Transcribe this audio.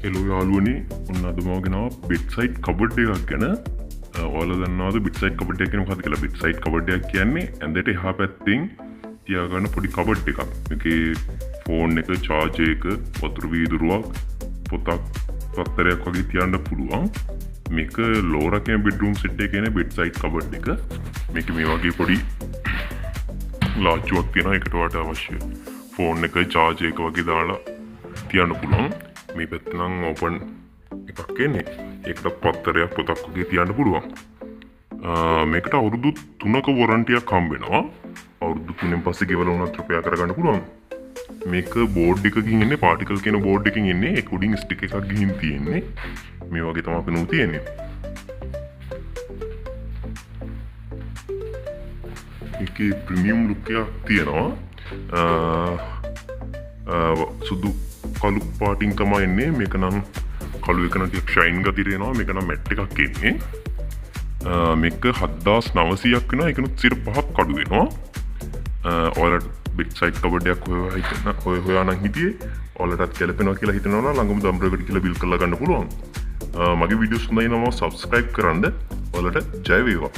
එලෝ යාළුවනේ ඔන්න අද මම ගෙනාවා බෙඩ්සයිඩ් කබඩ් එකක් ගැන. ඔයාලා දන්නවද බෙඩ්සයිඩ් කබඩ් එක කියන්නේ මොකක්ද කියලා? බෙඩ්සයිඩ් කබඩ් එකක් කියන්නේ ඇඳට එහා පැත්තෙන් තියාගන්න පොඩි කබඩ් එකක්. මේකේ ෆෝන් එක, චාර්ජර් එක, වතුර වීදුරුවක්, පොතක්, පත්තරයක් වගේ තියන්න පුළුවන්. මේක ලෝරා කියන බෙඩ්රූම් සෙට් එකේ තියෙන බෙඩ්සයිඩ් කබඩ් එක. මේක මේ වගේ පොඩි ලාච්චුවක් තියෙනවා. ඒකට වඩා අවශ්‍ය ෆෝන් එක, චාර්ජර් එක වගේ දාලා තියන්න පුළුවන්. මේ පැත්ත නම් ඕපන් එකක් එන්නේ. ඒකට පත්තරයක්, පොතක් වගේ තියන්න පුළුවන්. මේකට අවුරුදු 3ක වොරන්ටියක් හම්බ වෙනවා. අවුරුදු 3න් පස්සේ ගෙවලා උනත් රුපියල් කරගන්න පුළුවන්. මේක බෝඩ් එකකින් එන්නේ, පාටිකල් කියන බෝඩ් එකකින් එන්නේ. ඒක උඩින් ස්ටික් එකක් ගිහින් තියෙන්නේ. මේ වගේ තමයි පෙනුම් තියෙන්නේ. ඒකේ ප්‍රීමියම් ලුක් එකක් තියෙනවා. සුදු කළු පාටින් තමයි එන්නේ. මේක නම් කළු එක නම් ටිකක් ෂයින් ගතිය තියෙනවා. මේක නම් මැට් එකක් එන්නේ. මේක 7900ක් වෙනවා. ඒකනොත් 5ක් අඩු වෙනවා. ඔයාලට බෙඩ්සයිඩ් කබඩ් එකක් හොයා නම් හිටියේ ඔයාලටත් ගැලපෙනවා කියලා හිතනවා නම් ළඟම දම්බරකට කියලා බිල් කරලා ගන්න පුළුවන්. මගේ වීඩියෝස් හොඳයි නම් සබ්ස්ක්‍රයිබ් කරන්න. ඔයාලට ජය වේවා.